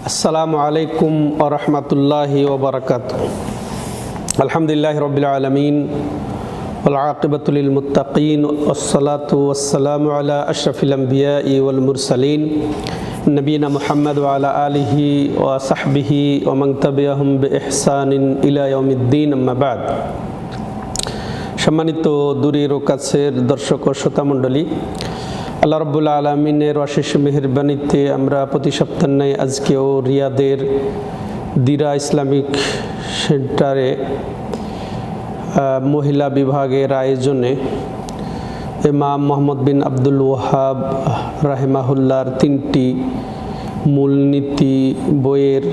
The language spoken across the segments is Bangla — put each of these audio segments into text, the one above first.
আসসালামু আলাইকুম ওয়া রাহমাতুল্লাহি ওয়া বারাকাতুহু। আলহামদুলিল্লাহি রাব্বিল আলামিন ওয়াল আকিবাতু লিল মুত্তাকিন ওয়াসসালাতু ওয়াসসালামু আলা আশরাফিল আমবিয়াই ওয়াল মুরসালিন নবিয়িনা মুহাম্মদ ওয়া আলা আলিহি ওয়া সাহবিহি ওয়া মান তাবিআহুম বিইহসানিন ইলা ইয়াউমিদ্দিন, আম্মা বাদ। সম্মানিত দূরের ও কাছের দর্শক ও শ্রোতা মণ্ডলী, আল্লাহ রাব্বুল আলামিনের অশেষ মেহেরবানিতে আমরা প্রতি সপ্তাহ নাই আজকেও রিয়াদের দিরা ইসলামিক সেন্টারে মহিলা বিভাগের আয়োজনে ইমাম মোহাম্মদ বিন আব্দুল ওয়াহাব রাহিমাহুল্লাহর 3টি মূলনীতি বইয়ের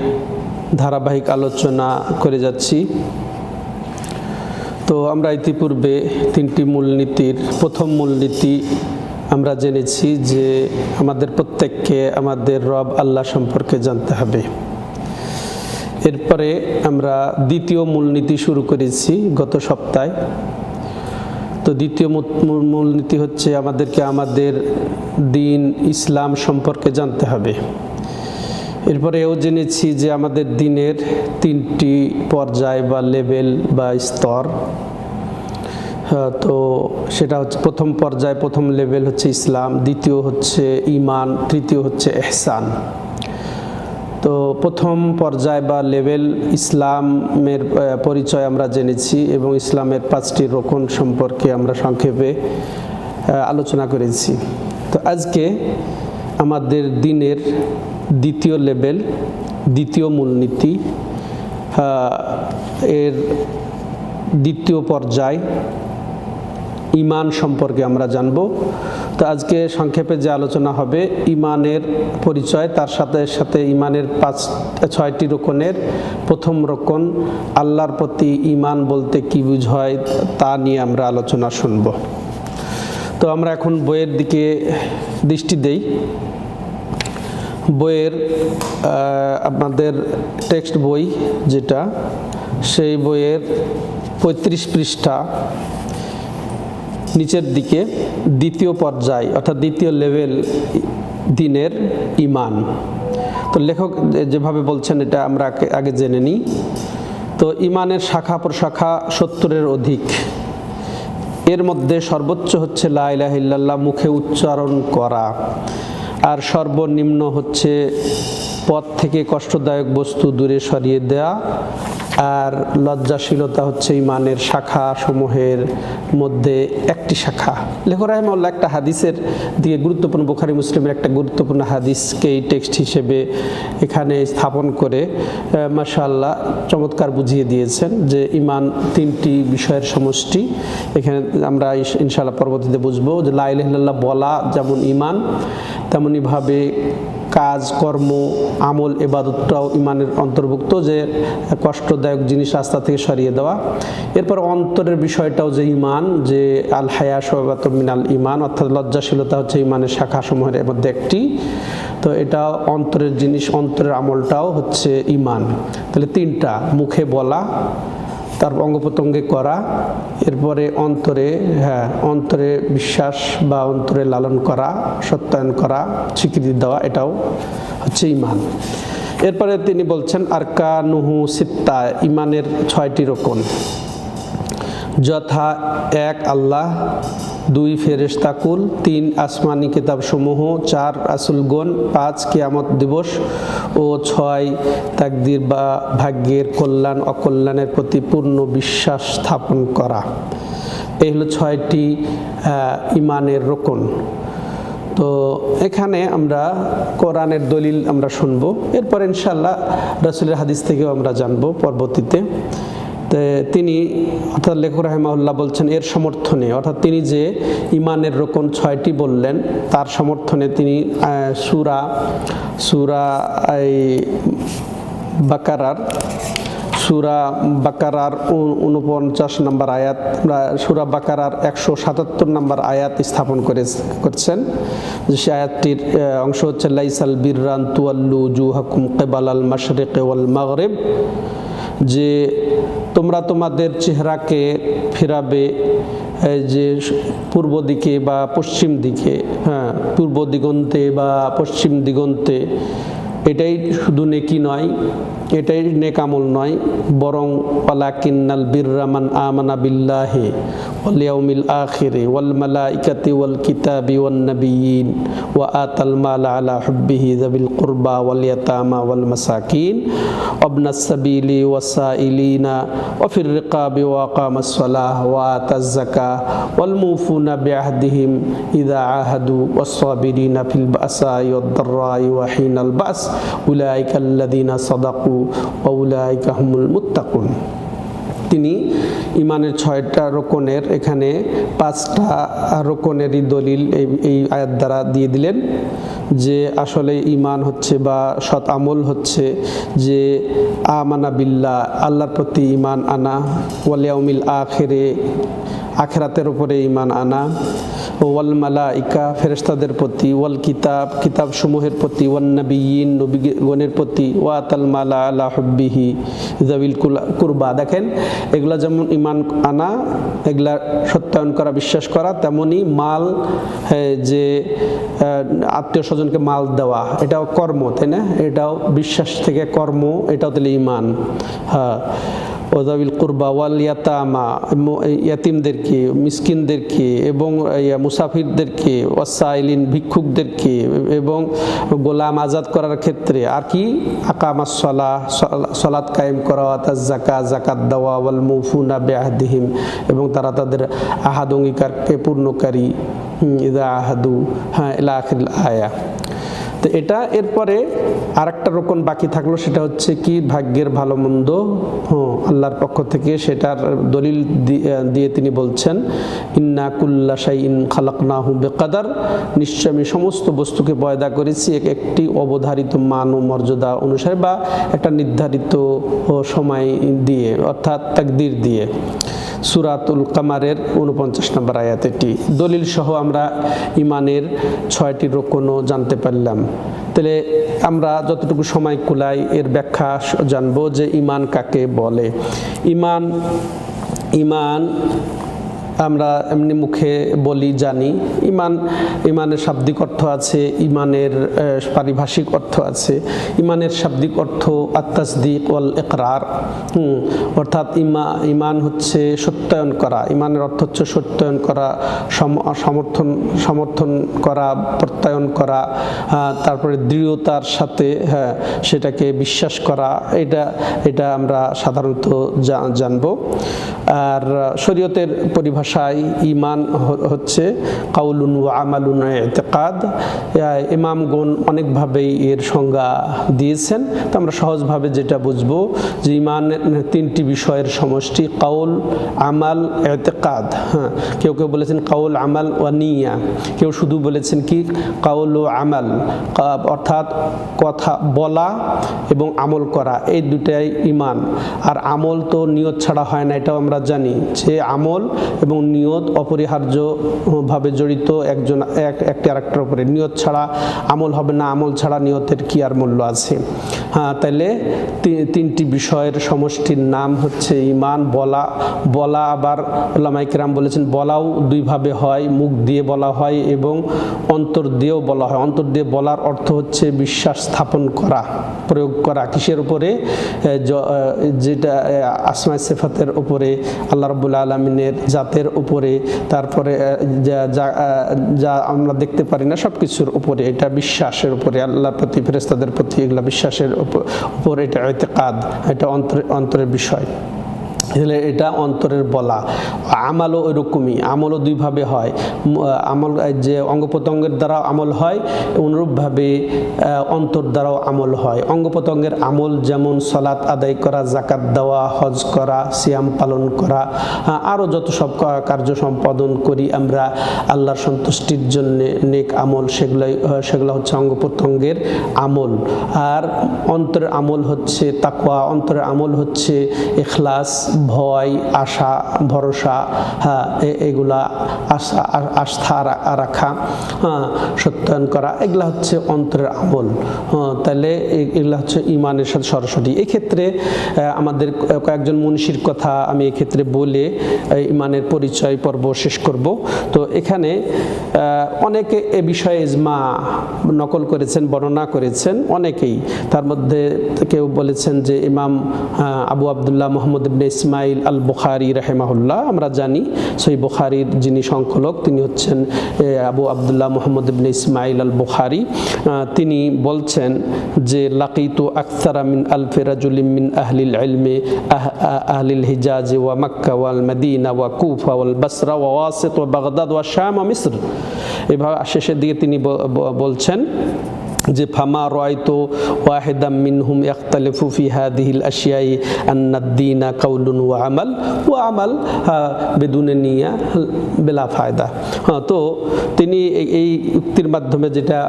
ধারাবাহিক আলোচনা করে যাচ্ছি। তো আমরা ইতিপূর্বে 3টি মূলনীতির প্রথম মূলনীতি আমরা জেনেছি যে আমাদের প্রত্যেককে আমাদের রব আল্লাহ সম্পর্কে জানতে হবে। এরপরে আমরা দ্বিতীয় মূলনীতি শুরু করেছি গত সপ্তাহে। তো দ্বিতীয় মূলনীতি হচ্ছে আমাদেরকে আমাদের দিন ইসলাম সম্পর্কে জানতে হবে। এরপরে এও জেনেছি যে আমাদের দিনের 3টি পর্যায় বা লেভেল বা স্তর। তো সেটা হচ্ছে প্রথম পর্যায়, প্রথম লেভেল হচ্ছে ইসলাম, দ্বিতীয় হচ্ছে ঈমান, তৃতীয় হচ্ছে ইহসান। তো প্রথম পর্যায় বা লেভেল ইসলামের পরিচয় আমরা জেনেছি এবং ইসলামের 5টি রোকন সম্পর্কে আমরা সংক্ষেপে আলোচনা করেছি। তো আজকে আমাদের দিনের দ্বিতীয় লেভেল, দ্বিতীয় মূলনীতি, এর দ্বিতীয় পর্যায় ঈমান সম্পর্কে আমরা জানব। তো আজকে সংক্ষেপে যে আলোচনা হবে ঈমানের পরিচয়, তার সাথে সাথে ঈমানের 6টি রোকনের প্রথম রোকন আল্লাহর প্রতি ঈমান বলতে কি বোঝায় তা নিয়ে আমরা আলোচনা শুনব। তো আমরা এখন বইয়ের দিকে দৃষ্টি দেই। বইয়ের আপনাদের টেক্সট বই যেটা, সেই বইয়ের 35 পৃষ্ঠা নিচের দিকে দ্বিতীয় পর্যায় অর্থাৎ দ্বিতীয় লেভেল দিনের ঈমান। তো লেখক যেভাবে বলছেন এটা আমরা আগে জেনে নিই। তো ঈমানের শাখা প্রশাখা 70-এর অধিক। এর মধ্যে সর্বোচ্চ হচ্ছে লা ইলাহা ইল্লাল্লাহ মুখে উচ্চারণ করা, আর সর্বনিম্ন হচ্ছে পথ থেকে কষ্টদায়ক বস্তু দূরে সরিয়ে দেওয়া, আর লজ্জাশীলতা হচ্ছে ঈমানের শাখা সমূহের মধ্যে একটি শাখা। লেখক রাহিমাহুল্লাহ একটা হাদিসের দিকে গুরুত্বপূর্ণ, বুখারী মুসলিমের একটা গুরুত্বপূর্ণ হাদিসকে এই টেক্সট হিসেবে এখানে স্থাপন করে মাশাআল্লাহ চমৎকার বুঝিয়ে দিয়েছেন যে ঈমান 3টি বিষয়ের সমষ্টি। এখানে আমরা ইনশাআল্লাহ পরবর্তীতে বুঝবো যে লা ইলাহা ইল্লাল্লাহ বলা যেমন ঈমান, তেমনিভাবে কাজ, কর্ম, আমল, ইবাদতটাও ঈমানের অন্তর্ভুক্ত, যে কষ্টদায়ক জিনিস রাস্তা থেকে সরিয়ে দেওয়া। এরপর অন্তরের বিষয়টাও যে ঈমান, যে আল হায়া শুবাতুম মিনাল ঈমান, অর্থাৎ লজ্জাশীলতা হচ্ছে ঈমানের শাখাসমূহের মধ্যে একটি। তো এটা অন্তরের জিনিস, অন্তরের আমলটাও হচ্ছে ঈমান। তাহলে 3টা, মুখে বলা, তারপর অঙ্গ প্রত্যঙ্গে করা, এরপরে অন্তরে অন্তরে বিশ্বাস বা অন্তরে লালন করা, সত্যায়ন করা, স্বীকৃতি দেওয়া, এটাও হচ্ছে ঈমান। এরপরে তিনি বলছেন আরকানুহু সিত্তা, ঈমানের 6টি রোকন, যথা 1 আল্লাহ, 2 ফেরেশতাকুল, 3 আসমানি কিতাবসমূহ, 4 রাসূলগণ, 5 কিয়ামত দিবস ও 6 তাকদীর বা ভাগ্যের কল্যাণ অকল্যাণের প্রতি পূর্ণ বিশ্বাস স্থাপন করা। এই হলো 6টি ঈমানের রোকন। তো এখানে আমরা কোরআনের দলিল আমরা শুনব, এরপর ইনশাআল্লাহ রাসূলের হাদিস থেকেও আমরা জানব পরবর্তীতে। তিনি অর্থাৎ লেখক রাহিমাহুল্লাহ বলছেন এর সমর্থনে, অর্থাৎ তিনি যে ঈমানের রোকন 6টি বললেন তার সমর্থনে তিনি সূরা 49 নম্বর আয়াত, সূরা বাকারার 177 নম্বর আয়াত স্থাপন করছেন। যে সে আয়াতটির অংশ হচ্ছে লাইসাল বিররান তুয়াল্লু উজুহাকুম কিবালাল মাশরিকি ওয়াল মাগরিব, যে তোমরা তোমাদের চেহারাকে ফেরাবে যে পূর্ব দিকে বা পশ্চিম দিকে, পূর্ব দিগন্তে বা পশ্চিম দিগন্তে, এটাই শুধু নেকি নয়, এটাই নেক আমল নয়, বরং ওয়ালাকিন্নাল বিররা মান আমানা বিল্লাহি ওয়াল ইয়াউমিল আখিরি ওয়াল মালাইকাতি ওয়াল কিতাবি ওয়ান নাবিয়িন ওয়া আতাল মালা আলা হুব্বিহি যাবিল কুরবা ওয়াল ইয়াতামা ওয়াল মাসাকিন ওয়াবনাস সাবিলি ওয়াসাইলিনা ওয়া ফির রিকাবি ওয়া আকামাস সালাহ ওয়া আতাজ যাকাহ ওয়াল মুফুনা বিআহদিহিম ইযা আহাদু ওয়াস সাবিরিনা ফিল বাসাই ওয়াদ দাররাই ওয়া হিনাল বাস উলাইকা আল্লাযিনা সাদাকু ওয়া উলাইকা হুমুল মুত্তাকুন। তিনি ইমানের 6টা রোকনের এখানে 5টা রোকনেরই দলিল এই আয়াত দ্বারা দিয়ে দিলেন, যে আসলে ইমান হচ্ছে বা সৎ আমল হচ্ছে যে আমানা বিল্লাহ, আল্লাহর প্রতি ইমান আনা, ওয়াল ইয়াউমিল আখিরে, আখিরাতের উপরে ইমান আনা, ওয়াল মালাইকা, ফেরেশতাদের প্রতি, ওয়াল কিতাব, কিতাব সমূহের প্রতি, ওয়ান নাবিয়িন, নবীগণের প্রতি, ওয়া আতাল মালা আলা হুব্বিহি যাবিল কুরবা। দেখেন এগুলা যেমন ইমান আনা, এগুলা সত্যায়ন করা, বিশ্বাস করা, তেমনি মাল, যে আত্মীয় স্বজনকে মাল দেওয়া, এটাও কর্ম, তাই না? এটাও বিশ্বাস থেকে কর্ম, এটাও তাহলে ইমান। হ্যাঁ, ওয়াজাবিল কুরবা ওয়াল ইয়াতামা, ইয়াতিমদেরকে, মিসকিনদেরকে এবং মুসাফিরদেরকে, ওয়াসাইলিন, ভিক্ষুকদেরকে এবং গোলাম আজাদ করার ক্ষেত্রে, আর কি আকামাস সালাহ, সালাত কায়েম করা, ওয়াতাজ যাকাত, যাকাত দেওয়া, ওয়াল মুফুনা বিআহদিহিম, এবং তারা তাদের আহাদ অঙ্গীকারকে পূর্ণকারী, ইযা আহাদু, হ্যাঁ, ইলা আখিরিল আয়া। তো এটা এরপরে আরেকটা রোকন বাকি থাকলো, সেটা হচ্ছে কি ভাগ্যের ভালো মন্দ আল্লাহর পক্ষ থেকে, সেটার দলিল দিয়ে তিনি বলছেন ইন্না কুল্লা শাইইন খালাকনাহু বিকদার, নিশ্চয় আমি সমস্ত বস্তুকে পয়দা করেছি একটি অবধারিত মান ও মর্যাদা অনুসারে, বা একটা নির্ধারিত সময় দিয়ে, অর্থাৎ তাকদীর দিয়ে। সূরাতুল কামারের 49 নম্বর আয়াত এটি। দলিল সহ আমরা ইমানের 6টি রোকনও জানতে পারলাম। তাহলে আমরা যতটুকু সময় কুলাই এর ব্যাখ্যা জানবো যে ইমান কাকে বলে। ইমান আমরা এমনি মুখে বলি, জানি। ইমানের শাব্দিক অর্থ আছে, ইমানের পারিভাষিক অর্থ আছে। ইমানের শাব্দিক অর্থ আত-তাসদীক ওয়াল ইকরার, অর্থাৎ ইমান হচ্ছে সত্যায়ন করা। ইমানের অর্থ হচ্ছে সত্যায়ন করা, সমর্থন করা, প্রত্যয়ন করা, তারপরে দৃঢ়তার সাথে সেটাকে বিশ্বাস করা। এটা আমরা সাধারণত জানবো। আর শরীয়তের পরিভাষায় ঈমান হচ্ছে কাউলুন ওয়া আমালুন ওয়া ইতিকাদ। ইমামগণ অনেকভাবেই এর সংজ্ঞা দিয়েছেন। তো আমরা সহজভাবে যেটা বুঝবো যে ঈমানের 3টি বিষয়ের সমষ্টি, কাউল, আমাল, ইতিকাদ। হ্যাঁ, কেউ কেউ বলেছেন কাউল, আমাল ওয়া নিয়া, কেউ শুধু বলেছেন কি কাউল ও আমাল, অর্থাৎ কথা বলা এবং আমল করা, এই দুটাই ঈমান। আর আমল তো নিয়ত ছাড়া হয় না, এটাও আমরা জানি যে আমল এবং নিয়ত অপরিহার্যভাবে জড়িত, একটি আরেকটার উপরে। নিয়ত ছাড়া আমল হবে না, আমল ছাড়া নিয়তের কি আর মূল্য আছে? হ্যাঁ, তাইলে 3টি বিষয়ের সমষ্টির নাম হচ্ছে ঈমান। বলা আবার উলামায়ে কেরাম বলেছেন বলাও 2 ভাবে হয়, মুখ দিয়ে বলা হয় এবং অন্তর দিয়েও বলা হয়। অন্তর দিয়ে বলার অর্থ হচ্ছে বিশ্বাস স্থাপন করা, প্রয়োগ করা। কিসের উপরে? যেটা আসমায়ে সিফাতের উপরে, আল্লাহ রাব্বুল আলামিনের জাতের উপরে, তারপরে যা আমরা দেখতে পারি না সব কিছুর উপরে, এটা বিশ্বাসের উপরে, আল্লাহর প্রতি, ফেরেশতাদের প্রতি, এগুলা বিশ্বাসের উপর। এটা ইতিকাদ, এটা অন্তরের বিষয়। এটা অন্তরের বলা। আমালও ওইরকমই, আমলও 2 ভাবে হয়। আমল যে অঙ্গ প্রত্যঙ্গের দ্বারা আমল হয়, অনুরূপভাবে অন্তর দ্বারাও আমল হয়। অঙ্গ প্রত্যঙ্গের আমল যেমন সালাত আদায় করা, যাকাত দেওয়া, হজ করা, সিয়াম পালন করা, আরও যত সব কার্য সম্পাদন করি আমরা আল্লাহর সন্তুষ্টির জন্য, নেক আমল, সেগুলো হচ্ছে অঙ্গ প্রত্যঙ্গের আমল। আর অন্তরের আমল হচ্ছে তাকওয়া, অন্তরের আমল হচ্ছে ইখলাস, ভয়, আশা, ভরসা, হ্যাঁ এগুলা আস্থা রাখা, হ্যাঁ সত্যায়ন করা, এগুলা হচ্ছে অন্তরের আমল। তাহলে এগুলা হচ্ছে ইমানের সাথে সরাসরি। এক্ষেত্রে আমাদের কয়েকজন মুনশির কথা আমি এক্ষেত্রে বলে ইমানের পরিচয় পর্ব শেষ করব। তো এখানে অনেকে এ বিষয়ে ইজমা নকল করেছেন, বর্ণনা করেছেন অনেকেই। তার মধ্যে কেউ বলেছেন যে ইমাম আবু আবদুল্লাহ মুহাম্মদ ইবনে ইসমাইল আল বুখারী রাহিমাহুল্লাহ, আমরা জানি সহিহ বুখারীর যিনি সংকলক তিনি হচ্ছেন আবু আবদুল্লাহ মুহাম্মদ ইবনে ইসমাইল আল বুখারী। তিনি বলছেন যে লাকিতু আকসারা মিন আলফি রাজুলিন মিন আহলিল ইলমি আহলিল হিজাজ ওয়া মক্কা ওয়াল মদিনা ওয়া কুফা ওয়াল বাসরা ওয়া ওয়াসিত ওয়া বাগদাদ ওয়া শাম ওয়া মিসর। এভাবে শেষের দিকে তিনি বলছেন যে ফামা রায়তু ওয়াহিদাম মিনহুম ইখতালিফু ফি হাযিহিল আশিয়াই আন্নাদ-দীনা কাউলুন ওয়া আমাল বিদুনে নিয়া বিলা ফায়দা। তো তিনি এই উক্তির মাধ্যমে যেটা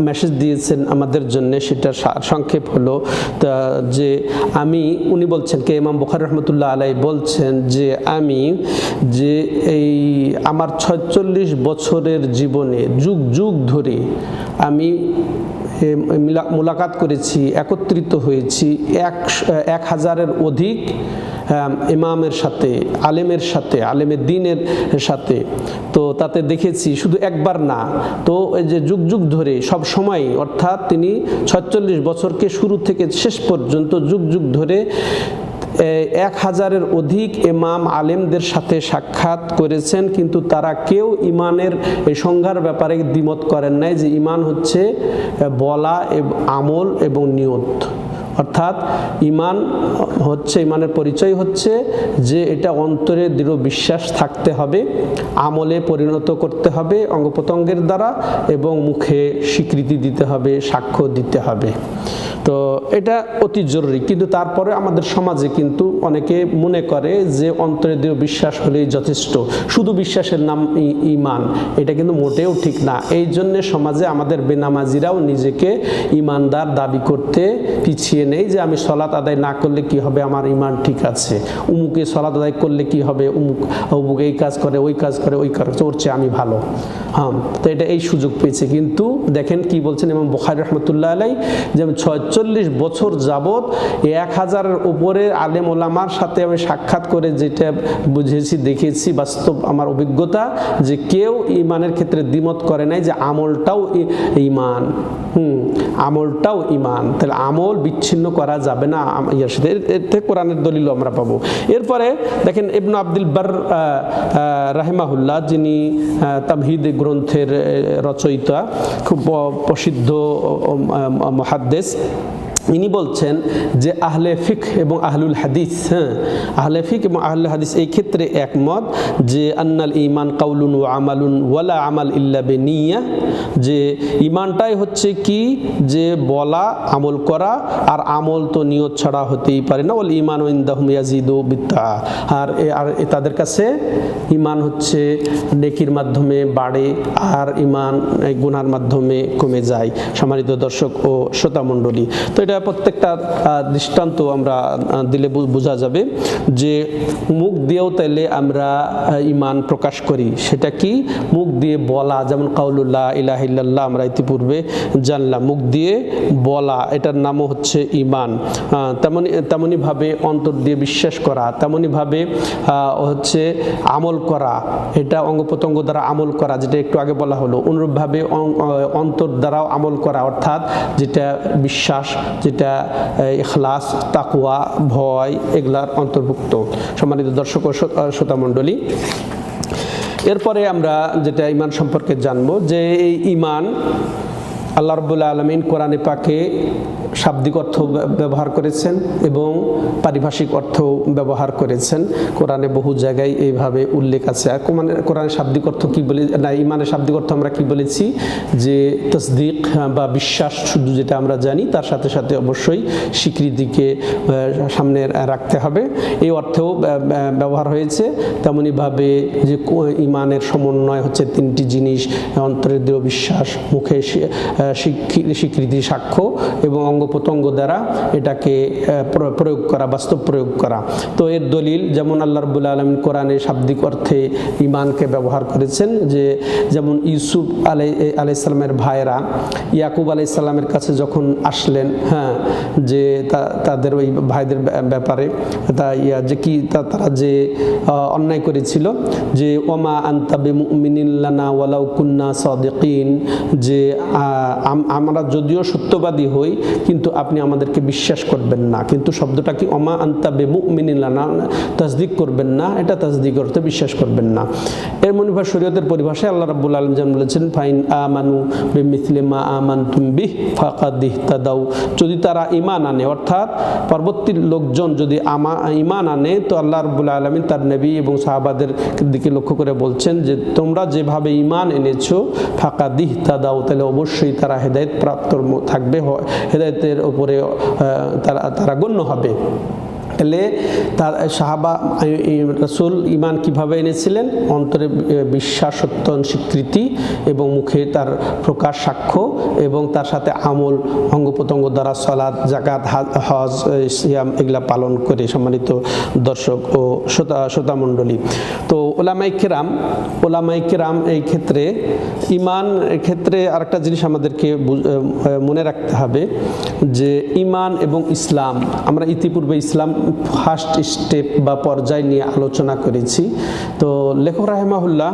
মেসেজ দিয়েছেন আমাদের জন্য সেটা সংক্ষেপ হলো যে উনি বলছেন কে ইমাম বুখারী রাহমাতুল্লাহ আলাইহি বলছেন যে আমি যে এই আমার 46 বছরের জীবনে যুগ যুগ ধরে আমি মুলাকাত করেছি, একত্রিত হয়েছি 1000-এর অধিক ইমামের সাথে, আলেমের সাথে, আলেমের দ্বীনের সাথে। তো তাতে দেখেছি শুধু একবার না, তো এই যে যুগ যুগ ধরে সব সময়, অর্থাৎ তিনি 46 বছরকে শুরু থেকে শেষ পর্যন্ত যুগ যুগ ধরে 1000-এর অধিক ইমাম আলেমদের সাথে সাক্ষাৎ করেছেন, কিন্তু তারা কেউ ইমানের এই সংজ্ঞার ব্যাপারে দ্বিমত করেন নাই যে ইমান হচ্ছে বলা, আমল এবং নিয়ত। অর্থাৎ ইমান হচ্ছে, ইমানের পরিচয় হচ্ছে যে এটা অন্তরে দৃঢ় বিশ্বাস থাকতে হবে, আমলে পরিণত করতে হবে অঙ্গ প্রত্যঙ্গের দ্বারা, এবং মুখে স্বীকৃতি দিতে হবে, সাক্ষ্য দিতে হবে। তো এটা অতি জরুরি। কিন্তু তারপরে আমাদের সমাজে কিন্তু অনেকে মনে করে যে অন্তরে দৃঢ় বিশ্বাস হলেই যথেষ্ট, শুধু বিশ্বাসের নাম ইমান, এটা কিন্তু মোটেও ঠিক না। এই জন্যে সমাজে আমাদের বেনামাজিরাও নিজেকে ইমানদার দাবি করতে পিছিয়ে নেই যে আমি সলাত আদায় না করলে কি হবে, আমার ইমান ঠিক আছে, উমুকে সলাত আদায় করলে কি হবে, অমুক এই কাজ করে, ওই কাজ করে, ওই কাজ করছে, আমি ভালো। হ্যাঁ, তো এটা এই সুযোগ পেয়েছে। কিন্তু দেখেন কি বলছেন ইমাম বুখারী রাহমাতুল্লাহ আলাইহি, যে 46 বছর যাবত 1000-এর উপরে আলেম ওলামার সাথে আমি সাক্ষাৎ করে যেটা বুঝেছি, দেখেছি, বাস্তব আমার অভিজ্ঞতা, যে কেউ ইমানের ক্ষেত্রে দ্বিমত করে নাই যে আমলটাও ইমান। আমলটাও ইমান, তাহলে আমল বিচ্ছিন্ন করা যাবে না ইয়ার সাথে। এতে কোরআনের দলিল আমরা পাবো। এরপরে দেখেন ইবনে আব্দুল বার রাহিমাহুল্লাহ, যিনি তামহিদ গ্রন্থের রচয়িতা, খুব প্রসিদ্ধ মুহাদ্দিস, ইনি বলছেন যে আহলে ফিকহ এবং আহলুল হাদিস, আহলে ফিকহ এবং আহলুল হাদিস এই ক্ষেত্রে একমত যে আন্নাল ঈমান কাউলুন ওয়া আমালুন ওয়ালা আমাল ইল্লা বিনিয়া, যে ঈমানটাই হচ্ছে কি, যে বলা, আমল করা, আর আমল তো নিয়ত ছাড়া হতেই পারে না। ওয়াল ঈমানু ইনদাহুম ইয়াজিদু বিত্তা, আর তাদের কাছে ঈমান হচ্ছে নেকির মাধ্যমে বাড়ে, আর ঈমান গুনার মাধ্যমে কমে যায়। সম্মানিত দর্শক ও শ্রোতা মণ্ডলী, তো এটা প্রত্যেকটা দৃষ্টান্ত আমরা দিলে বোঝা যাবে যে মুখ দিয়েও তাইলে আমরা ঈমান প্রকাশ করি। সেটা কি, মুখ দিয়ে বলা, যেমন কাউলুল লা ইলাহা ইল্লাল্লাহ আমরা ইতিপূর্বে জানলাম, মুখ দিয়ে বলা, এটার নামও হচ্ছে ঈমান। তেমনিভাবে অন্তর দিয়ে বিশ্বাস করা, তেমনিভাবে হচ্ছে আমল করা, এটা অঙ্গ প্রত্যঙ্গ দ্বারা আমল করা, যেটা একটু আগে বলা হলো। অনুরূপভাবে অন্তর দ্বারাও আমল করা, অর্থাৎ যেটা বিশ্বাস, যেটা ইখলাস, তাকওয়া, ভয়, এগুলার অন্তর্ভুক্ত। সম্মানিত দর্শক ও শ্রোতা মণ্ডলী, এরপরে আমরা যেটা ঈমান সম্পর্কে জানবো, যে এই ঈমান আল্লাহ রাব্বুল আলামিন কোরআনে পাকে শাব্দিক অর্থ ব্যবহার করেছেন এবং পারিভাষিক অর্থ ব্যবহার করেছেন। কোরআনে বহু জায়গায় এইভাবে উল্লেখ আছে। আর কোরআনের শাব্দিক অর্থ কি বলে না, ঈমানের শাব্দিক অর্থ আমরা কি বলেছি, যে তসদিক বা বিশ্বাস শুধু যেটা আমরা জানি, তার সাথে সাথে অবশ্যই স্বীকৃতিকে সামনে রাখতে হবে, এই অর্থেও ব্যবহার হয়েছে। তেমনিভাবে যে ঈমানের সমন্বয় হচ্ছে তিনটি জিনিস, অন্তরের দৃঢ় বিশ্বাস, মুখে স্বীকৃতি, সাক্ষ্য এবং অঙ্গ প্রত্যঙ্গ দ্বারা এটাকে প্রয়োগ করা, বাস্তব প্রয়োগ করা। তো এর দলিল যেমন আল্লাহ রাব্বুল আলামিন কোরআনে শাব্দিক অর্থে ঈমানকে ব্যবহার করেছেন, যে যেমন ইউসুফ আলাইহিস সালামের ভাইরা ইয়াকুব আলাইহিস সালামের কাছে যখন আসলেন, হ্যাঁ, যে তাদের ওই ভাইদের ব্যাপারে যে কি তারা যে অন্যায় করেছিল, যে ওমা আনতা বিমুমিনিন লানা ওয়ালাউ কুন্না সাদিকিন, যে আমরা যদিও সত্যবাদী হই কিন্তু আপনি আমাদেরকে বিশ্বাস করবেন না। কিন্তু শব্দটা কি, ওমা আনতা বিমুমিনিন লানা, তাসদিক করবেন না, এটা তাসদিক অর্থে বিশ্বাস করবেন না। এর মনিভার শরীয়তের পরিভাষায় আল্লাহ রাব্বুল আলামিন যেমন বলেছেন, ফাইন আমানু বিমিসলি মা আমানতুম বিহ ফাকাদ ইহতাদাউ, যদি তারা ঈমান আনে, অর্থাৎ পরবর্তী লোকজন যদি ঈমান আনে, তো আল্লাহ রাব্বুল আলামিন তার নবী এবং সাহাবাদের দিকে লক্ষ্য করে বলছেন যে তোমরা যেভাবে ঈমান এনেছো ফাকাদ ইহতাদাউ, তাহলে অবশ্যই তারা হেদায়েত প্রাপ্ত থাকবে, হেদায়েতের উপরে তারা গণ্য হবে। তাহলে তার সাহাবা রাসূল ঈমান কিভাবে এনেছিলেন? অন্তরে বিশ্বাস, সত্য স্বীকৃতি এবং মুখে তার প্রকাশ, সাক্ষ্য এবং তার সাথে আমল, অঙ্গ প্রত্যঙ্গ দ্বারা সালাত, যাকাত, হজ, সিয়াম এগুলা পালন করে। সম্মানিত দর্শক ও শ্রোতামণ্ডলী, তো ওলামায়ে কেরাম এই ক্ষেত্রে ঈমান ক্ষেত্রে আরেকটা জিনিস আমাদেরকে মনে রাখতে হবে যে ঈমান এবং ইসলাম, আমরা ইতিপূর্বে ইসলাম ফার্স্ট স্টেপ বা পর্যায় নিয়ে আলোচনা করেছি। তো লেখক রাহিমাহুল্লাহ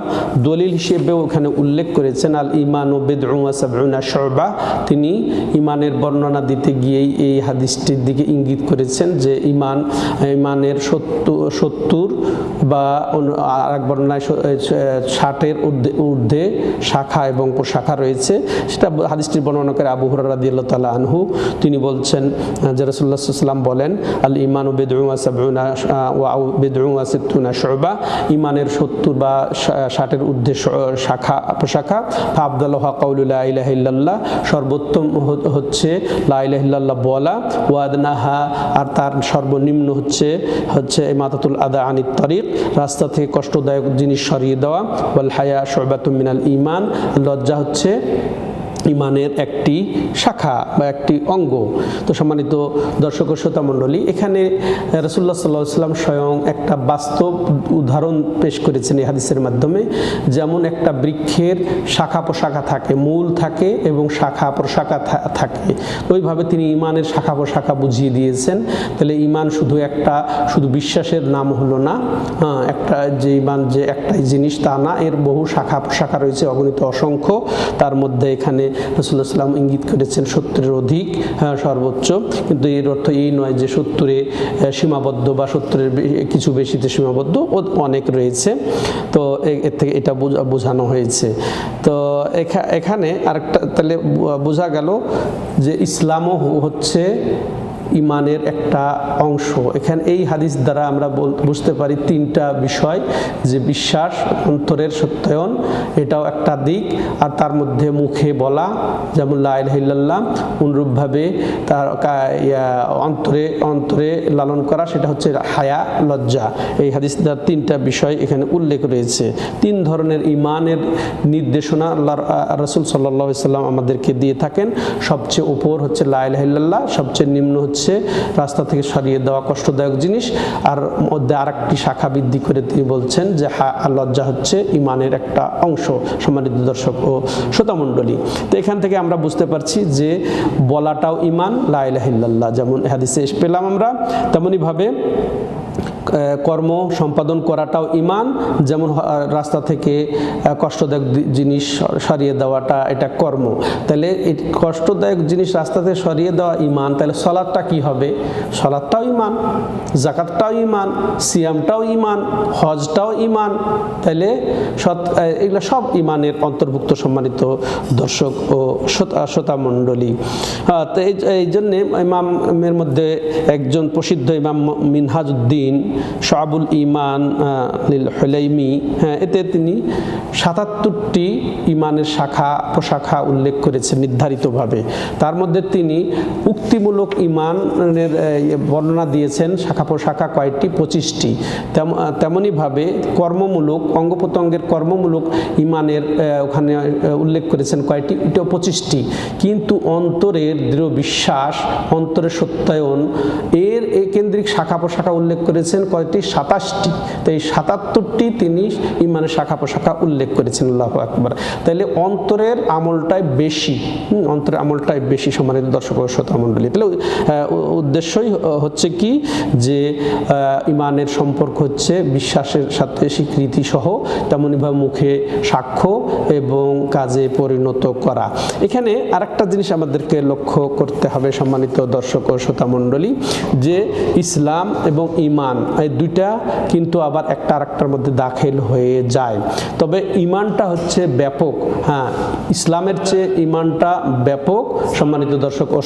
দলিল হিসেবেও ওখানে উল্লেখ করেছেন আল ঈমানু বিদউন ওয়া সাবউনা শুবা। তিনি ঈমানের বর্ণনা দিতে গিয়েই এই হাদিসটির দিকে ইঙ্গিত করেছেন যে ঈমানের 70 বা আরেক বর্ণনায় 60-এর ঊর্ধ্বে শাখা এবং উপশাখা রয়েছে। সেটা হাদিসটির বর্ণনা করে আবু হুরায়রা রাদিয়াল্লাহু তাআলা আনহু, তিনি বলছেন যে রাসূলুল্লাহ সাল্লাল্লাহু আলাইহি ওয়াসাল্লাম বলেন, আল ঈমানু বিদউন ওয়া সাবউনা ওয়া বিদউন ওয়া সিত্তুনা শুবা, ঈমানের 70 বা 60-এর ঊর্ধ্বে শাখা প্রশাখা। ফাআফদালুহা কাউলু লা ইলাহা ইল্লাল্লাহ, সর্বোত্তম হচ্ছে লা ইলাহা ইল্লাল্লাহ বলা, ওয়া আদনাহা, আর তার সর্বনিম্ন হচ্ছে ইমাতাতুল আদা আনিত তারিক, রাস্তা থেকে কষ্টদায়ক জিনিস সরিয়ে দেওয়া। ওয়াল হায়া শুবাতুম মিনাল ঈমান, লজ্জা হচ্ছে ঈমানের একটি শাখা বা একটি অঙ্গ। তো সম্মানিত দর্শক ও শ্রোতা মণ্ডলী, এখানে রাসূলুল্লাহ সাল্লাল্লাহু আলাইহি ওয়াসাল্লাম স্বয়ং একটা বাস্তব উদাহরণ পেশ করেছেন এই হাদিসের মাধ্যমে। যেমন একটা বৃক্ষের শাখা প্রশাখা থাকে, মূল থাকে এবং শাখা প্রশাখা থাকে, ওইভাবে তিনি ঈমানের শাখা প্রশাখা বুঝিয়ে দিয়েছেন। তাহলে ঈমান শুধু বিশ্বাসের নাম হলো না, একটা যে ঈমান যে একটাই জিনিস তা না, এর বহু শাখা প্রশাখা রয়েছে, অগণিত অসংখ্য। তার মধ্যে এখানে রাসূলুল্লাহ সাল্লাল্লাহু আলাইহি ওয়াসাল্লাম ইঙ্গিত করেছেন 70-এর অধিক, সর্বোচ্চ। কিন্তু এর অর্থ এই নয় যে 70-এ সীমাবদ্ধ বা 70-এর কিছু বেশিতে সীমাবদ্ধ, অনেক রয়েছে। তো এর থেকে এটা বোঝানো হয়েছে। তো এখানে আরেকটা তাহলে বোঝা গেল যে ইসলামও হচ্ছে ঈমানের একটা অংশ। এখানে এই হাদিস দ্বারা আমরা বুঝতে পারি 3টা বিষয়, যে বিশ্বাস, অন্তরের সত্যায়ন, এটাও একটা দিক, আর তার মধ্যে মুখে বলা যেমন লা ইলাহা ইল্লাল্লাহ, অনুরূপভাবে তার অন্তরে লালন করা, সেটা হচ্ছে হায়া, লজ্জা। এই হাদিস দ্বারা 3টা বিষয় এখানে উল্লেখ রয়েছে। 3 ধরনের ঈমানের নির্দেশনা আল্লাহ রাসূল সাল্লাল্লাহু আলাইহি ওয়াসাল্লাম আমাদেরকে দিয়ে থাকেন। সবচেয়ে উপর হচ্ছে লা ইলাহা ইল্লাল্লাহ, সবচেয়ে নিম্ন হচ্ছে রাস্তা থেকে সরিয়ে দেওয়া কষ্টদায়ক জিনিস, আর মধ্যে আরেকটি শাখা বৃদ্ধি করে তিনি বলছেন যে লজ্জা হচ্ছে ঈমানের একটা অংশ। সম্মানিত দর্শক ও শ্রোতামণ্ডলী, তো এখান থেকে আমরা বুঝতে পারছি যে বলাটাও ঈমান, লা ইলাহা ইল্লাল্লাহ যেমন হাদিসে পেলাম আমরা, তেমনই ভাবে কর্ম সম্পাদন করাটাও ঈমান, যেমন রাস্তা থেকে কষ্টদায়ক জিনিস সরিয়ে দেওয়াটা এটা কর্ম। তাহলে এই কষ্টদায়ক জিনিস রাস্তা থেকে সরিয়ে দেওয়া ঈমান। তাহলে সালাতটা কি হবে? সালাতটাও ঈমান, যাকাতটাও ঈমান, সিয়ামটাও ঈমান, হজটাও ঈমান। তাহলে এগুলো সব ঈমানের অন্তর্ভুক্ত। সম্মানিত দর্শক ও শ্রোতা মণ্ডলী, তো এই জন্যে ইমামের মধ্যে একজন প্রসিদ্ধ ইমাম মিনহাজউদ্দিন শাবুল ইমান লিল হুলাইমি, এতে তিনি ৭৭টি ইমানের শাখা প্রশাখা উল্লেখ করেছেন নির্ধারিতভাবে। তার মধ্যে তিনি উক্তিমূলক ইমানের বর্ণনা দিয়েছেন শাখা প্রশাখা কয়টি, 25টি। তেমনইভাবে কর্মমূলক অঙ্গ প্রত্যঙ্গের কর্মমূলক ইমানের ওখানে উল্লেখ করেছেন কয়টি, এটাও 25টি। কিন্তু অন্তরের দৃঢ় বিশ্বাস, অন্তরের সত্যায়ন, এর কেন্দ্রিক শাখা প্রশাখা উল্লেখ করেছেন কয়টি, 27টি। তো এই 77টি তিনি ইমানের শাখা প্রশাখা উল্লেখ করেছেন। আল্লাহু আকবার। তাহলে অন্তরের আমলটাই বেশি, অন্তরের আমলটাই বেশি সম্মানিত দর্শক ও শ্রোতা মণ্ডলী। তাহলে উদ্দেশ্যই হচ্ছে কি যে ইমানের সম্পর্ক হচ্ছে বিশ্বাসের সাথে স্বীকৃতি সহ, তেমনইভাবে মুখে সাক্ষ্য এবং কাজে পরিণত করা। এখানে আরেকটা জিনিস আমাদেরকে লক্ষ্য করতে হবে সম্মানিত দর্শক ও শ্রোতা মণ্ডলী, যে ইসলাম এবং ইমান এই দুইটা কিন্তু আবার একটা আরেকটার মধ্যে দাখিল হয়ে যায়। তবে ইমানটা হচ্ছে ব্যাপক, হ্যাঁ, ইসলামের চেয়ে ইমানটা ব্যাপক সম্মানিত দর্শক ও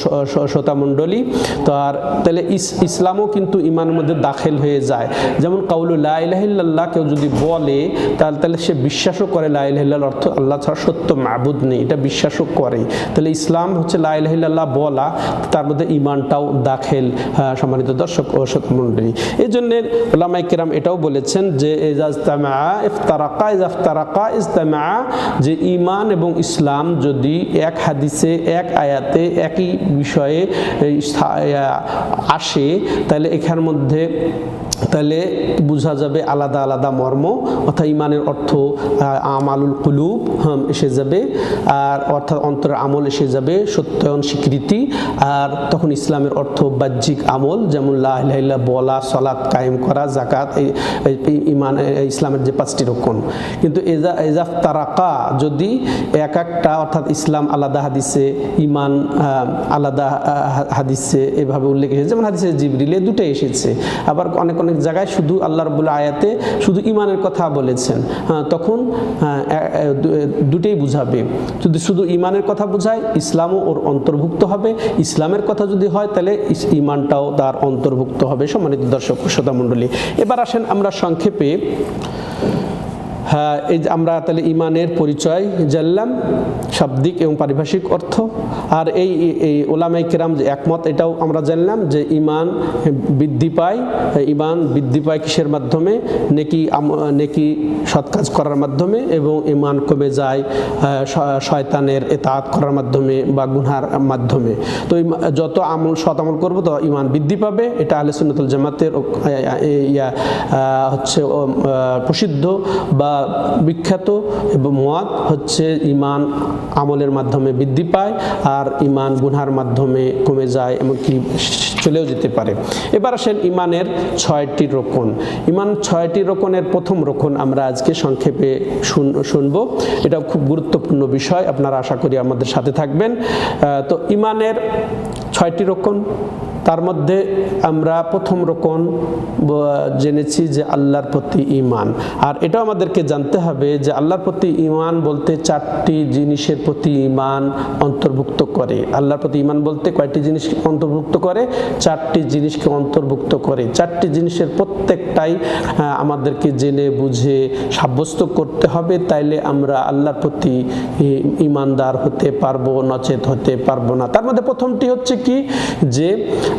শ্রোতা মণ্ডলী। তো আর তাহলে ইসলামও কিন্তু ইমানের মধ্যে দাখিল হয়ে যায়। যেমন কাউলু লা ইলাহা ইল্লাল্লাহ কেউ যদি বলে তাহলে সে বিশ্বাসও করে লা ইলাহা ইল্লাল্লাহ অর্থ আল্লাহ ছাড়া সত্য মাবুদ নেই, এটা বিশ্বাসও করে। তাহলে ইসলাম হচ্ছে লা ইলাহা ইল্লাল্লাহ বলা, তার মধ্যে ইমানটাও দাখিল সম্মানিত দর্শক ও শ্রোতা মণ্ডলী। এই জন্য উলামায়ে কেরাম এটাও বলেছেন যে ইজাজতামা ইফতারাকা ইজাফতারাকা ইজতামা, যে ইমান এবং ইসলাম যদি এক হাদিসে এক আয়াতে একই বিষয়ে আসে তাহলে এখানের মধ্যে তাহলে বোঝা যাবে আলাদা আলাদা মর্ম, অর্থাৎ ইমানের অর্থ আমালুল কুলুব এসে যাবে, আর অর্থাৎ অন্তরের আমল এসে যাবে, সত্যায়ন স্বীকৃতি। আর তখন ইসলামের অর্থ বাহ্যিক আমল, যেমন লা ইলাহা ইল্লাল্লাহ বলা, সালাত কায়েম করা, যাকাত, ইমান ইসলামের যে 5টি রকম। কিন্তু এজাফ তারাকা যদি এক একটা, অর্থাৎ ইসলাম আলাদা হাদিসে, ইমান আলাদা হাদিসে এভাবে উল্লেখ এসেছে, যেমন হাদিসে জিবরিলে দুটোই এসেছে। আবার অনেক অনেক জায়গায় শুধু আল্লাহ রাব্বুল আয়াতে শুধু ইমানের কথা বলেছেন, তখন দুটেই বুঝাবে। যদি শুধু ইমানের কথা বোঝায় ইসলামও ওর অন্তর্ভুক্ত হবে, ইসলামের কথা যদি হয় তাহলে ইমানটাও তার অন্তর্ভুক্ত হবে সম্মানিত দর্শক শ্রোতা মণ্ডলী। এবার আসেন আমরা সংক্ষেপে এই আমরা তাহলে ইমানের পরিচয় জানলাম, শাব্দিক এবং পারিভাষিক অর্থ। আর এই ওলামায়ে কেরাম যে একমত এটাও আমরা জানলাম যে ইমান বৃদ্ধি পায়। ইমান বৃদ্ধি পায় কিসের মাধ্যমে? নেকি সৎ কাজ করার মাধ্যমে, এবং ইমান কমে যায় শয়তানের ইতাআত করার মাধ্যমে বা গুনার মাধ্যমে। তো যত সৎ আমল করবো তো ইমান বৃদ্ধি পাবে। এটা আহলে সুন্নাত ওয়াল জামাতের হচ্ছে প্রসিদ্ধ বা বিখ্যাত এবং মত হচ্ছে ইমান আমলের মাধ্যমে বৃদ্ধি পায় আর ইমান গুনার মাধ্যমে কমে যায়, এমনকি চলেও যেতে পারে। এবার আসেন ইমানের 6টি রকন। ইমান 6টি রকনের প্রথম রকন আমরা আজকে সংক্ষেপে শুনবো। এটা খুব গুরুত্বপূর্ণ বিষয়, আপনারা আশা করি আমাদের সাথে থাকবেন। তো ইমানের 6টি রকন, তার মধ্যে আমরা প্রথম রকন জেনেছি যে আল্লাহর প্রতি ঈমান। আর এটাও আমাদেরকে জানতে হবে যে আল্লাহর প্রতি ঈমান বলতে 4টি জিনিসের প্রতি ঈমান অন্তর্ভুক্ত করে। আল্লাহর প্রতি ঈমান বলতে কয়টি জিনিস অন্তর্ভুক্ত করে? 4টি জিনিসকে অন্তর্ভুক্ত করে। 4টি জিনিসের প্রত্যেকটাই আমাদেরকে জেনে বুঝে সাব্যস্ত করতে হবে, তাইলে আমরা আল্লাহর প্রতি ঈমানদার হতে পারবো, নচেত হতে পারবো না। তার মধ্যে প্রথমটি হচ্ছে কি, যে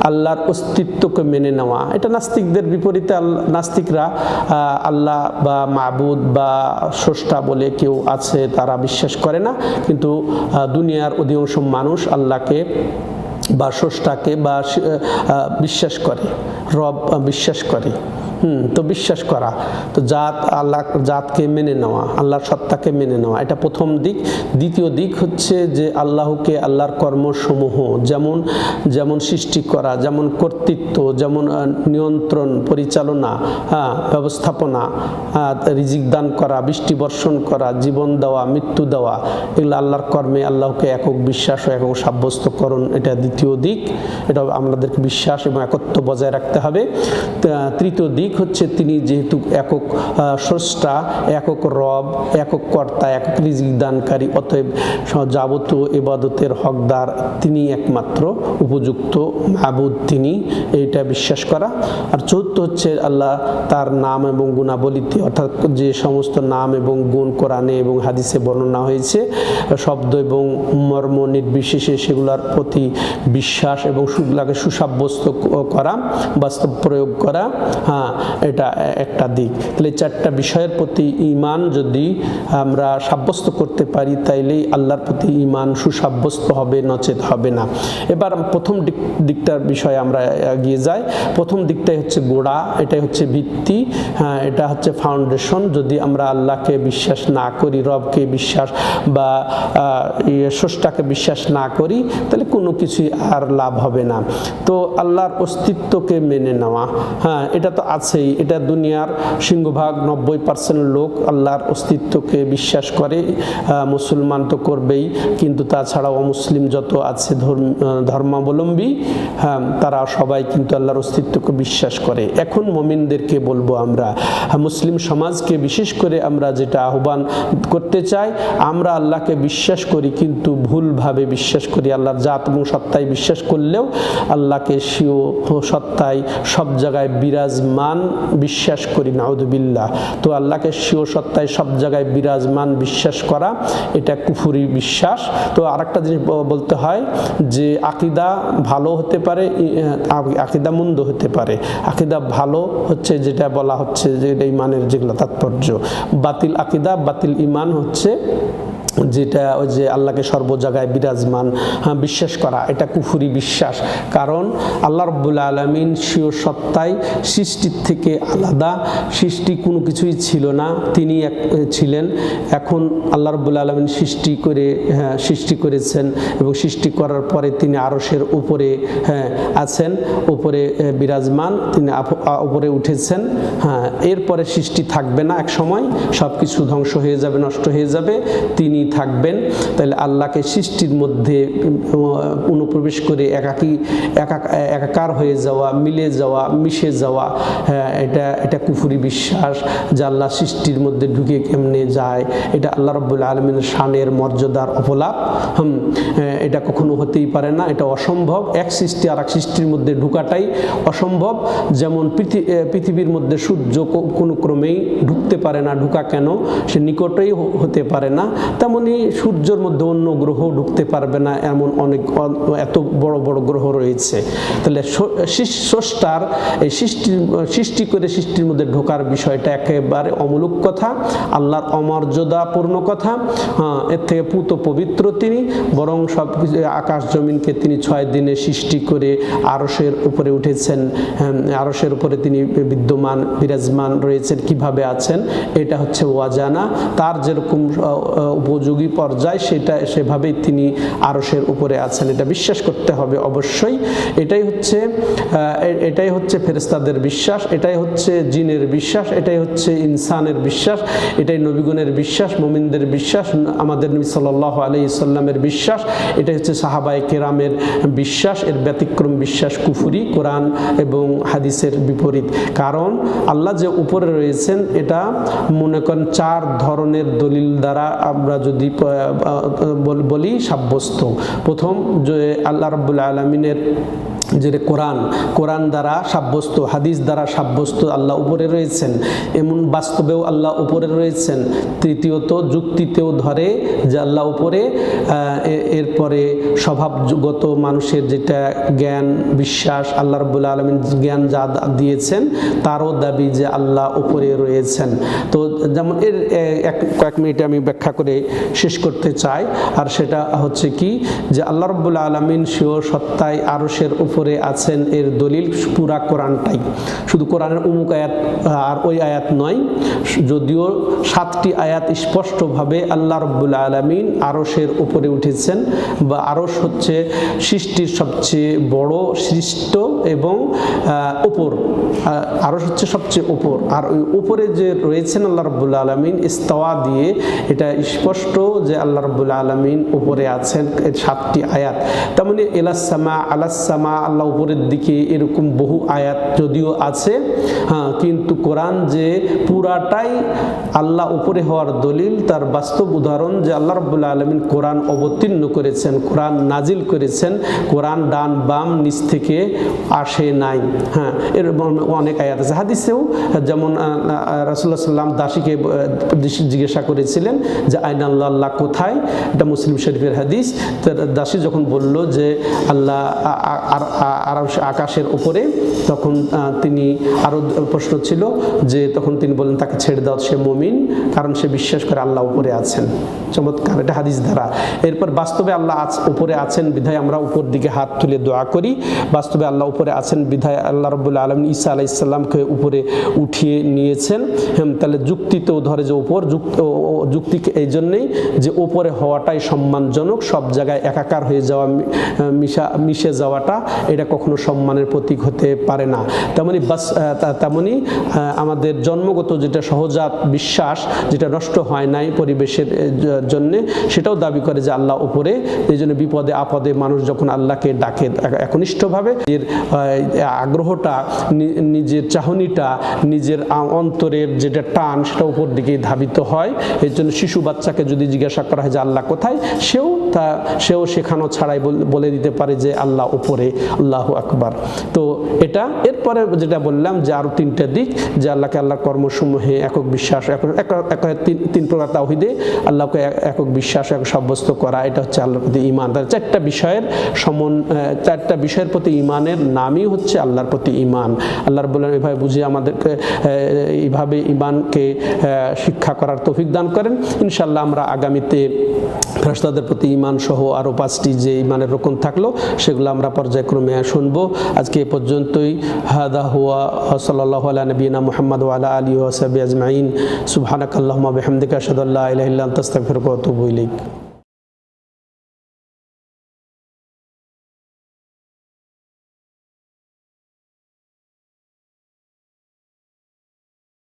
আল্লাহর অস্তিত্বকে মেনে নেওয়া। এটা নাস্তিকদের বিপরীতে। নাস্তিকরা আল্লাহ বা মাবুদ বা স্রষ্টা বলে কেউ আছে তারা বিশ্বাস করে না, কিন্তু দুনিয়ার অধিকাংশ মানুষ আল্লাহকে বা স্রষ্টাকে বা বিশ্বাস করে, রব বিশ্বাস করে। তো বিশ্বাস করা, তো আল্লাহ জাতকে মেনে নেওয়া, আল্লাহর সত্তাকে মেনে নেওয়া, এটা প্রথম দিক। দ্বিতীয় দিক হচ্ছে যে আল্লাহকে, আল্লাহর কর্মসমূহ, যেমন সৃষ্টি করা, যেমন কর্তৃত্ব, যেমন নিয়ন্ত্রণ, পরিচালনা, ব্যবস্থাপনা, রিজিক দান করা, বৃষ্টি বর্ষণ করা, জীবন দেওয়া, মৃত্যু দেওয়া, এগুলো আল্লাহর কর্মে আল্লাহকে একক বিশ্বাস ও একক সাব্যস্তকরণ, এটা দ্বিতীয় দিক। এটা আমাদেরকে বিশ্বাস এবং একত্ব বজায় রাখতে হবে। তৃতীয় দিক হচ্ছে তিনি যেহেতু একক স্রষ্টা, একক রব, একক কর্তা, একক রিজিক দানকারী, অতএব যাবতীয় ইবাদতের হকদার তিনি একমাত্র উপযুক্ত মাবুদ, তিনি এইটা বিশ্বাস করা। আর চতুর্থ হচ্ছে আল্লাহ তার নাম এবং গুণাবলীতে, অর্থাৎ যে সমস্ত নাম এবং গুণ কোরআনে এবং হাদিসে বর্ণনা হয়েছে শব্দ এবং মর্ম নির্বিশেষে সেগুলোর প্রতি বিশ্বাস এবং সেগুলোকে সুসাব্যস্ত করা, বাস্তব প্রয়োগ করা, হ্যাঁ এটা একটা দিক। তাহলে চারটা বিষয়ের প্রতি ঈমান যদি আমরা সাব্যস্ত করতে পারি তাইলেই আল্লাহর প্রতি ঈমান সুসাব্যস্ত হবে, নচেত হবে না। এবার প্রথম দিকটার বিষয়ে আমরা এগিয়ে যাই। প্রথম দিকটাই হচ্ছে গোড়া, এটাই হচ্ছে ভিত্তি, হ্যাঁ এটা হচ্ছে ফাউন্ডেশন। যদি আমরা আল্লাহকে বিশ্বাস না করি, রবকে বিশ্বাস বা স্রষ্টাকে বিশ্বাস না করি, তাহলে কোনো কিছুই আর লাভ হবে না। তো আল্লাহর অস্তিত্বকে মেনে নেওয়া, হ্যাঁ এটা তো আছেই, এটা দুনিয়ার সিংহভাগ 90% লোক আল্লাহর অস্তিত্বকে বিশ্বাস করে, মুসলমান তো করবেই, কিন্তু তাছাড়াও অমুসলিম যত আছে ধর্মাবলম্বী, হ্যাঁ তারা সবাই কিন্তু আল্লাহর অস্তিত্বকে বিশ্বাস করে। এখন মুমিনদেরকে বলবো, আমরা মুসলিম সমাজকে বিশেষ করে আমরা যেটা আহ্বান করতে চাই, আমরা আল্লাহকে বিশ্বাস করি কিন্তু ভুলভাবে বিশ্বাস করি। আল্লাহর জাত এবং সত্তায় বিশ্বাস করলেও আল্লাহকে স্বীয় সত্তায় সব জায়গায় বিরাজমান বিশ্বাস করি, নাউযুবিল্লাহ। তো আল্লাহকে স্বীয় সত্তায় সব জায়গায় বিরাজমান বিশ্বাস করা এটা কুফরি বিশ্বাস। তো আরেকটা জিনিস বলতে হয় যে আকীদা ভালো হতে পারে, আকীদা মন্দ হতে পারে। আকীদা ভালো হচ্ছে যেটা বলা হচ্ছে যে এটা ঈমানের যেগুলো তাৎপর্য, বাতিল আকীদা বাতিল ঈমান হচ্ছে যেটা ওই যে আল্লাহকে সর্ব জায়গায় বিরাজমান বিশ্বাস করা, এটা কুফরি বিশ্বাস। কারণ আল্লাহ রাব্বুল আলামিন স্বীয় সত্তায় সৃষ্টির থেকে আলাদা, সৃষ্টি কোনো কিছুই ছিল না, তিনি ছিলেন। এখন আল্লাহ রাব্বুল আলামিন সৃষ্টি করেছেন এবং সৃষ্টি করার পরে তিনি আরশের উপরে আছেন, উপরে বিরাজমান, তিনি উপরে উঠেছেন। হ্যাঁ এরপরে সৃষ্টি থাকবে না, এক সময় সব কিছু ধ্বংস হয়ে যাবে, নষ্ট হয়ে যাবে, তিনি থাকবেন। তাহলে আল্লাহকে সৃষ্টির মধ্যে অনুপ্রবেশ করে একাকার হয়ে যাওয়া, মিলে যাওয়া, মিশে যাওয়া, এটা কুফরি বিশ্বাস। যে আল্লাহ সৃষ্টির মধ্যে ঢুকে কেমনে যায়, এটা আল্লাহ রাব্বুল আলামিনের শানের মর্যাদার অপলাপ। এটা কখনো হতেই পারে না, এটা অসম্ভব। এক সৃষ্টি আর এক সৃষ্টির মধ্যে ঢুকাটাই অসম্ভব। যেমন পৃথিবীর মধ্যে সূর্য কোনো ক্রমেই ঢুকতে পারে না, ঢুকা কেন, সে নিকটেই হতে পারে না, তেমনি সূর্যের মধ্যে অন্য গ্রহ ঢুকতে পারবে না, এমন অনেক এত বড় বড় গ্রহ রয়েছে। তাহলে স্রষ্টার এই সৃষ্টি করে সৃষ্টির মধ্যে ঢোকার বিষয়টা একেবারে অমূলক কথা, আল্লাহর অমর্যাদাপূর্ণ কথা। এর থেকে পুত পবিত্র তিনি, বরং সব কিছু আকাশ জমিনকে তিনি 6 দিনে সৃষ্টি করে আরশের উপরে উঠেছেন, আরশের উপরে তিনি বিদ্যমান বিরাজমান রয়েছেন। কিভাবে আছেন এটা হচ্ছে ওয়াজানা, তার যেরকম উপযোগী পর্যায় সেভাবেই তিনি আরশের উপরে আছেন, এটা বিশ্বাস করতে হবে অবশ্যই। এটাই হচ্ছে ফেরেশতাদের বিশ্বাস, এটাই হচ্ছে জিনের বিশ্বাস, এটাই হচ্ছে ইনসানের বিশ্বাস, এটাই নবীগণের বিশ্বাস, মুমিনদের বিশ্বাস, আমাদের নবী সাল্লাল্লাহু আলাইহি সাল্লামের বিশ্বাস, এটাই হচ্ছে সাহাবায়ে কেরামের বিশ্বাস। এর ব্যতিক্রম বিশ্বাস কুফরি, কোরআন এবং হাদিসের বিপরীত। কারণ আল্লাহ যে উপরে রয়েছেন এটা মনে করেন 4 ধরনের দলিল দ্বারা আমরা যদি বলি সাব্যস্ত। প্রথম যে আল্লাহ রাব্বুল আলামিনের যে কোরআন দ্বারা সাব্যস্ত, হাদিস দ্বারা সাব্যস্ত আল্লাহ উপরে রয়েছেন, এমন বাস্তবেও আল্লাহ উপরে রয়েছেন। তৃতীয়ত যুক্তিতেও ধরে যে আল্লাহ উপরে। এরপরে স্বভাবগত মানুষের যেটা জ্ঞান বিশ্বাস, আল্লাহ রাব্বুল আলামিন জ্ঞান যা দিয়েছেন তারও দাবি যে আল্লাহ উপরে রয়েছেন। তো যেমন এর কয়েক মিনিটে আমি ব্যাখ্যা করে শেষ করতে চাই। আর সেটা হচ্ছে কি যে আল্লাহ রাব্বুল আলামিন স্বীয় সত্তায় আরশের উপরে আছেন, এর দলিল পুরা কোরআনটাই, শুধু কোরআনের অমুক আয়াত আর ওই আয়াত নয়। যদিও 7টি আয়াত স্পষ্টভাবে আল্লাহ রাব্বুল আলামিন আরশের উপরে উঠেছেন, বা আরশ হচ্ছে সৃষ্টির সবচেয়ে বড় সৃষ্ট এবং উপর, আরশ হচ্ছে সবচেয়ে উপর। আর ওই উপরে যে রয়েছেন আল্লাহ রাব্বুল আলামিন ইস্তাওয়া দিয়ে, এটা স্পষ্ট যে আল্লাহ রাব্বুল আলামিন উপরে আছেন, 7টি আয়াত। তেমনি ইলাস সামা, আলাস সামা, আল্লাহ উপরের দিকে, এরকম বহু আয়াত যদিও আছে, হ্যাঁ, কিন্তু কোরআন যে পুরাটাই আল্লাহ উপরে হওয়ার দলিল, তার বাস্তব উদাহরণ যে আল্লাহ রাব্বুল আলামিন কোরআন অবতীর্ণ করেছেন, কোরআন নাজিল করেছেন, কোরআন ডান বাম নিচ থেকে আসে নাই। হ্যাঁ, এর অনেক আয়াত আছে। হাদিসেও যেমন রাসূলুল্লাহ সাল্লাম দাসীকে জিজ্ঞাসা করেছিলেন যে আইনাল্লাহ, আল্লাহ কোথায়, এটা মুসলিম শরীফের হাদিস। দাসী যখন বলল যে আল্লাহ আকাশের উপরে, তখন তিনি আরও প্রশ্ন ছিল যে তখন তিনি বললেন তাকে ছেড়ে দাও, সে মুমিন, কারণ সে বিশ্বাস করে আল্লাহ উপরে আছেন। চমৎকার, এটা হাদিস দ্বারা। এরপর বাস্তবে আল্লাহ উপরে আছেন বিধায় আমরা উপর দিকে হাত তুলে দোয়া করি। বাস্তবে আল্লাহ উপরে আছেন বিধায় আল্লাহ রাব্বুল আলামিন ঈসা আলাইহিস সালামকে উপরে উঠিয়ে নিয়েছেন। তাহলে যুক্তিতেও ধরে যে উপর, যুক্তি এই জন্যেই যে উপরে হওয়াটাই সম্মানজনক, সব জায়গায় একাকার হয়ে যাওয়া, মিশে যাওয়াটা এটা কখনো সম্মানের প্রতীক হতে পারে না। তেমনি আমাদের জন্মগত যেটা সহজাত বিশ্বাস, যেটা নষ্ট হয় নাই পরিবেশের জন্যে, সেটাও দাবি করে যে আল্লাহ উপরে। এই জন্য বিপদে আপদে মানুষ যখন আল্লাহকে ডাকে একনিষ্ঠভাবে, নিজের আগ্রহটা, নিজের চাহনিটা, নিজের অন্তরের যেটা টান, সেটা উপর দিকে ধাবিত হয়। এর জন্য শিশু বাচ্চাকে যদি জিজ্ঞাসা করা হয় যে আল্লাহ কোথায়, সেও শেখানো ছাড়াই বলে দিতে পারে যে আল্লাহ উপরে, আল্লাহু আকবার। তো এটা এরপরে যেটা বললাম যে আরও তিনটা দিক, যে আল্লাহকে আল্লাহর কর্মসমূহে একক বিশ্বাস, তিন প্রকার তাওহীদে আল্লাহকে একক বিশ্বাস, একক সাব্যস্ত করা, এটা হচ্ছে আল্লাহর প্রতি ঈমান। তার চারটা বিষয়ের প্রতি ঈমানের নামই হচ্ছে আল্লাহর প্রতি ঈমান। আল্লাহর বলেন এভাবে বুঝিয়ে আমাদেরকে এইভাবে ঈমানকে শিক্ষা করার তৌফিক দান করেন। ইনশাআল্লাহ আমরা আগামীতে ফেরেশতাদের প্রতি ঈমান সহ আরও 5টি যে ঈমানের রকম থাকলো, সেগুলো আমরা পর্যায়ক্রমে শুনবো। আজকে এ পর্যন্তই। হাদা হুয়া সাল্লাল্লাহু আলা নবিয়িনা মুহাম্মদ ওয়া আলা আলিহি ওয়া সাহবিহি আজমাইন। সুবহানাকাল্লাহুম্মা ওয়া বিহামদিকা আশহাদু আল্লা ইলাহা ইল্লা আনতা আস্তাগফিরুকা ওয়া আতুবু ইলাইক।